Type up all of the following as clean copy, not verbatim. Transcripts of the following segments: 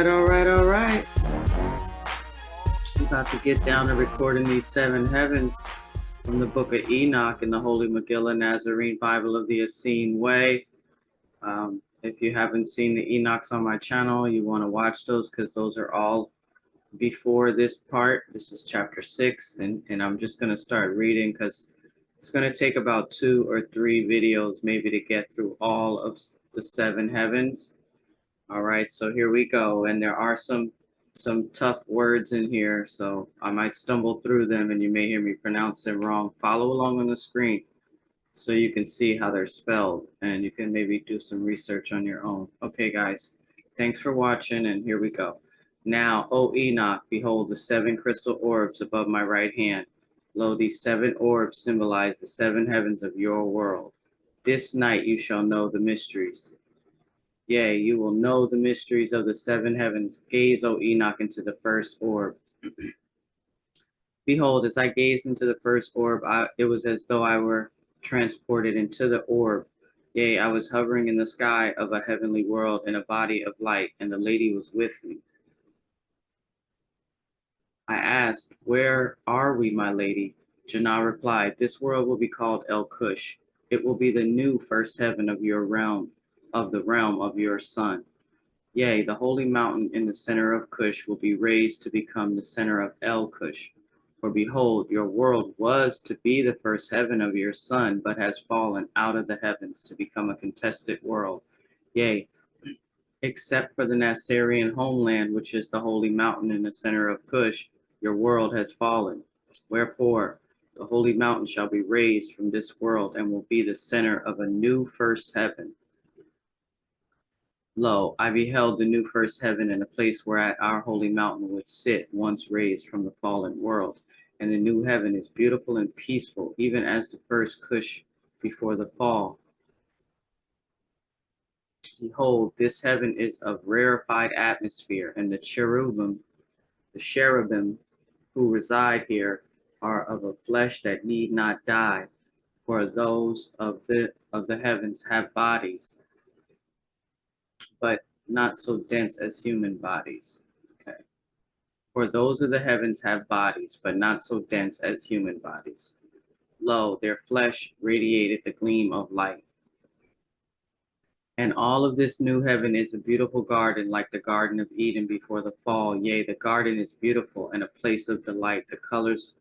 All right. I'm about to get down to recording these seven heavens from the book of Enoch in the Holy Megillah Nasarean Bible of the Essene Way. If you haven't seen the Enochs on my channel, you want to watch those because those are all before this part. This is chapter 6, and I'm just going to start reading because it's going to take about 2 or 3 videos maybe to get through all of the seven heavens. All right, so here we go. And there are some tough words in here, so I might stumble through them and you may hear me pronounce them wrong. Follow along on the screen so you can see how they're spelled and you can maybe do some research on your own. Okay, guys, thanks for watching, and here we go. Now, O Enoch, behold the 7 crystal orbs above my right hand. Lo, these 7 orbs symbolize the 7 heavens of your world. This night you shall know the mysteries. Yea, you will know the mysteries of the 7 heavens. Gaze, O Enoch, into the first orb. Behold, as I gazed into the first orb, it was as though I were transported into the orb. Yea, I was hovering in the sky of a heavenly world in a body of light, and the lady was with me. I asked, where are we, my lady? Jannah replied, this world will be called Elkush. It will be the new first heaven of your realm, of the realm of your son. Yea, the holy mountain in the center of Kush will be raised to become the center of Elkush. For behold, your world was to be the first heaven of your son, but has fallen out of the heavens to become a contested world. Yea, except for the Nasarean homeland, which is the holy mountain in the center of Kush, your world has fallen. Wherefore, the holy mountain shall be raised from this world and will be the center of a new first heaven. Lo, I beheld the new first heaven and a place whereat our holy mountain would sit, once raised from the fallen world. And the new heaven is beautiful and peaceful, even as the first Kush before the fall. Behold, this heaven is of rarefied atmosphere, and the cherubim who reside here are of a flesh that need not die, for those of the heavens have bodies, but not so dense as human bodies. Okay. For those of the heavens have bodies, but not so dense as human bodies. Lo, their flesh radiated the gleam of light. And all of this new heaven is a beautiful garden, like the Garden of Eden before the fall. Yea, the garden is beautiful and a place of delight. The colors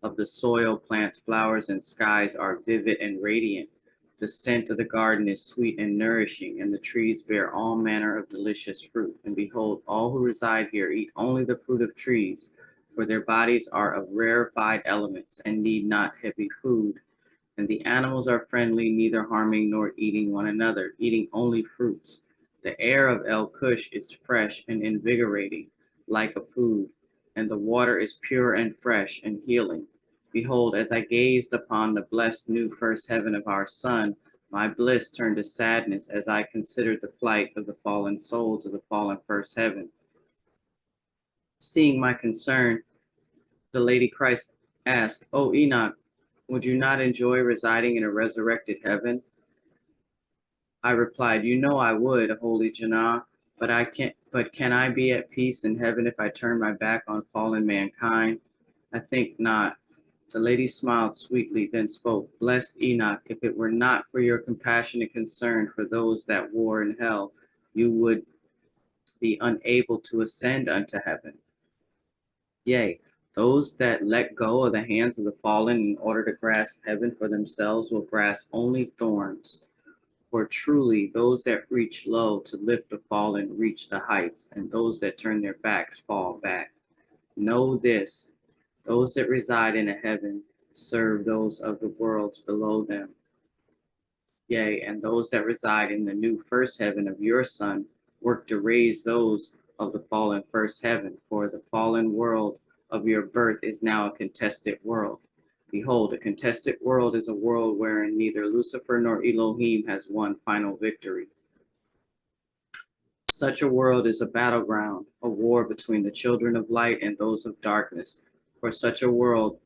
of the soil, plants, flowers, and skies are vivid and radiant. The scent of the garden is sweet and nourishing, and the trees bear all manner of delicious fruit. And behold, all who reside here eat only the fruit of trees, for their bodies are of rarefied elements and need not heavy food. And the animals are friendly, neither harming nor eating one another, eating only fruits. The air of Elkush is fresh and invigorating, like a food, and the water is pure and fresh and healing. Behold, as I gazed upon the blessed new first heaven of our son, my bliss turned to sadness as I considered the flight of the fallen souls of the fallen first heaven. Seeing my concern, the Lady Christ asked, O Enoch, would you not enjoy residing in a resurrected heaven? I replied, you know I would, holy Jannah, but can I be at peace in heaven if I turn my back on fallen mankind? I think not. The lady smiled sweetly, then spoke, blessed Enoch, if it were not for your compassionate concern for those that war in hell, you would be unable to ascend unto heaven. Yea, those that let go of the hands of the fallen in order to grasp heaven for themselves will grasp only thorns. For truly, those that reach low to lift the fallen reach the heights, and those that turn their backs fall back. Know this, those that reside in a heaven serve those of the worlds below them. Yea, and those that reside in the new first heaven of your son work to raise those of the fallen first heaven, for the fallen world of your birth is now a contested world. Behold, a contested world is a world wherein neither Lucifer nor Elohim has won final victory. Such a world is a battleground, a war between the children of light and those of darkness. For such a world,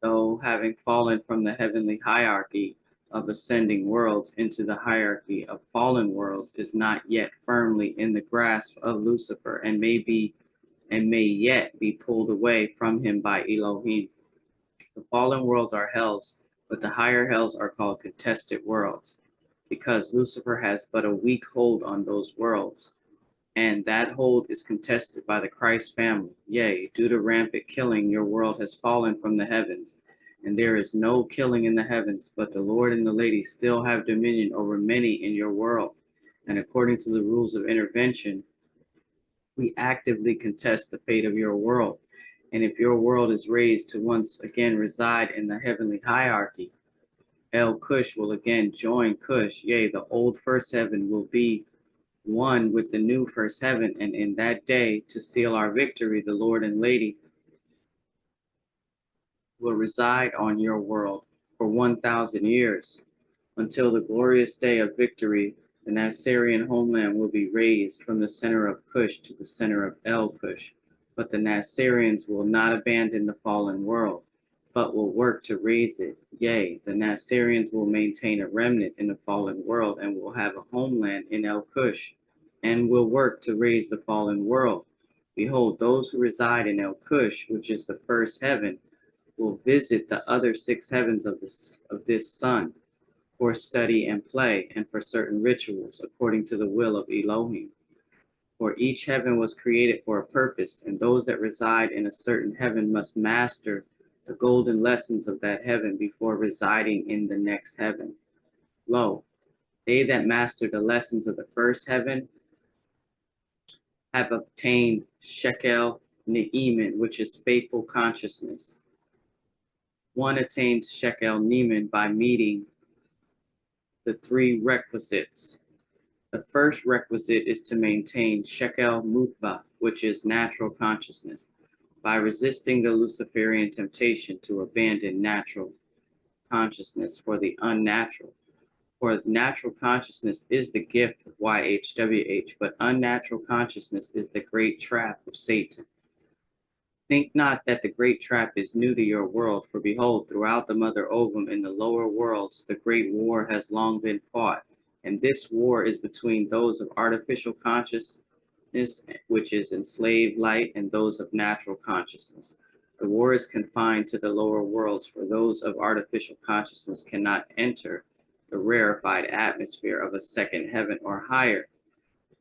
though having fallen from the heavenly hierarchy, of ascending worlds into the hierarchy of fallen worlds is not yet firmly in the grasp of Lucifer, and may yet be pulled away from him by Elohim. The fallen worlds are hells, but the higher hells are called contested worlds, because Lucifer has but a weak hold on those worlds, and that hold is contested by the Christ family. Yea, due to rampant killing, your world has fallen from the heavens, and there is no killing in the heavens, but the Lord and the Lady still have dominion over many in your world. And according to the rules of intervention, we actively contest the fate of your world. And if your world is raised to once again reside in the heavenly hierarchy, Elkush will again join Kush. Yea, the old first heaven will be one with the new first heaven, and in that day, to seal our victory, the Lord and Lady will reside on your world for 1,000 years. Until the glorious day of victory, the Nasarean homeland will be raised from the center of Kush to the center of Elkush. But the Nasareans will not abandon the fallen world, but will work to raise it. Yea, the Nasareans will maintain a remnant in the fallen world and will have a homeland in Elkush, and will work to raise the fallen world. Behold, those who reside in Elkush, which is the first heaven, will visit the other 6 heavens of this sun for study and play, and for certain rituals, according to the will of Elohim. For each heaven was created for a purpose, and those that reside in a certain heaven must master the golden lessons of that heaven before residing in the next heaven. Lo, they that master the lessons of the first heaven have obtained Shekel Ne'iman, which is faithful consciousness. One attains Shekel Ne'iman by meeting the 3 requisites. The first requisite is to maintain Shekel Mutba, which is natural consciousness, by resisting the Luciferian temptation to abandon natural consciousness for the unnatural. For natural consciousness is the gift of YHWH, but unnatural consciousness is the great trap of Satan. Think not that the great trap is new to your world, for behold, throughout the mother ovum in the lower worlds, the great war has long been fought, and this war is between those of artificial consciousness, which is enslaved light, and those of natural consciousness. The war is confined to the lower worlds, for those of artificial consciousness cannot enter the rarefied atmosphere of a second heaven or higher.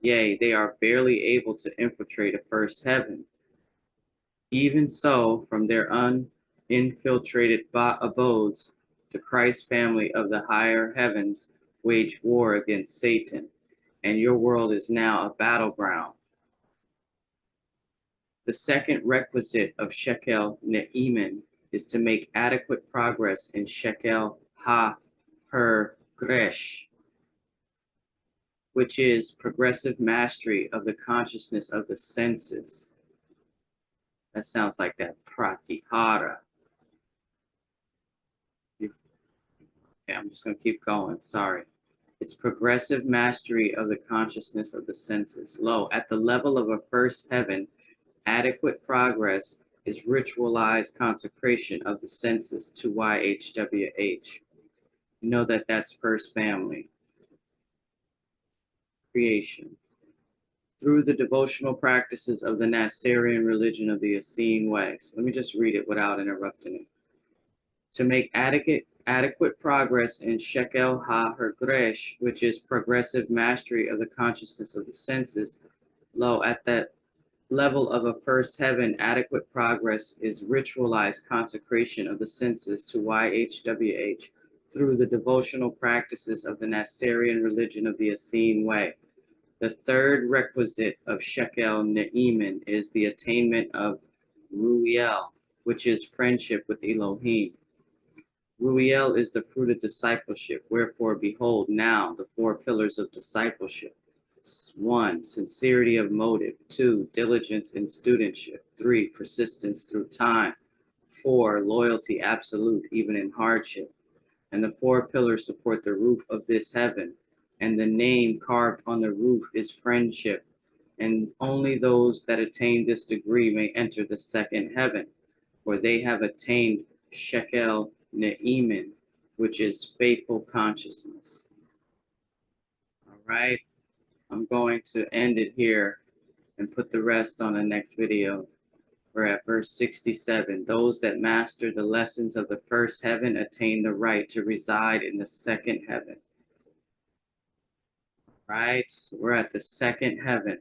Yea, they are barely able to infiltrate a first heaven. Even so, from their uninfiltrated abodes, the Christ family of the higher heavens wage war against Satan, and your world is now a battleground. The second requisite of Shekel Ne'iman is to make adequate progress in Shekel Ha-Per-Gresh, which is progressive mastery of the consciousness of the senses. That sounds like that pratihara. Okay, I'm just going to keep going. Sorry. It's progressive mastery of the consciousness of the senses. Lo, at the level of a first heaven, adequate progress is ritualized consecration of the senses to YHWH. You know that that's first family. Creation. Through the devotional practices of the Nasarean religion of the Essene ways. Let me just read it without interrupting it. To make adequate progress in Shekel Ha-Hergresh, which is progressive mastery of the consciousness of the senses, lo, at that level of a first heaven, adequate progress is ritualized consecration of the senses to YHWH through the devotional practices of the Nasarean religion of the Essene way. The third requisite of Shekel Ne'iman is the attainment of Ru'el, which is friendship with Elohim. Ru'el is the fruit of discipleship. Wherefore, behold now the 4 pillars of discipleship. 1, sincerity of motive. 2, diligence in studentship. 3, persistence through time. 4, loyalty absolute, even in hardship. And the 4 pillars support the roof of this heaven. And the name carved on the roof is friendship. And only those that attain this degree may enter the second heaven, for they have attained Shekel Ne'iman. which is faithful consciousness. All right, I'm going to end it here and put the rest on the next video. We're at verse 67. Those that master the lessons of the first heaven attain the right to reside in the second heaven. Right, so we're at the second heaven.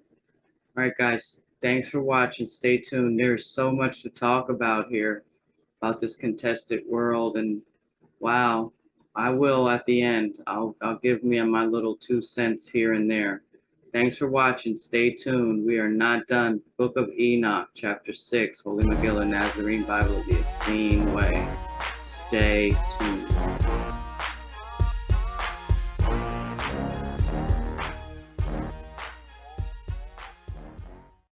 All right, guys, thanks for watching. Stay tuned. There's so much to talk about here, about this contested world, and wow, I will at the end. I'll give me my little 2 cents here and there. Thanks for watching. Stay tuned. We are not done. Book of Enoch, chapter 6, Holy Megillah, Nazarean Bible, the Essene way. Stay tuned.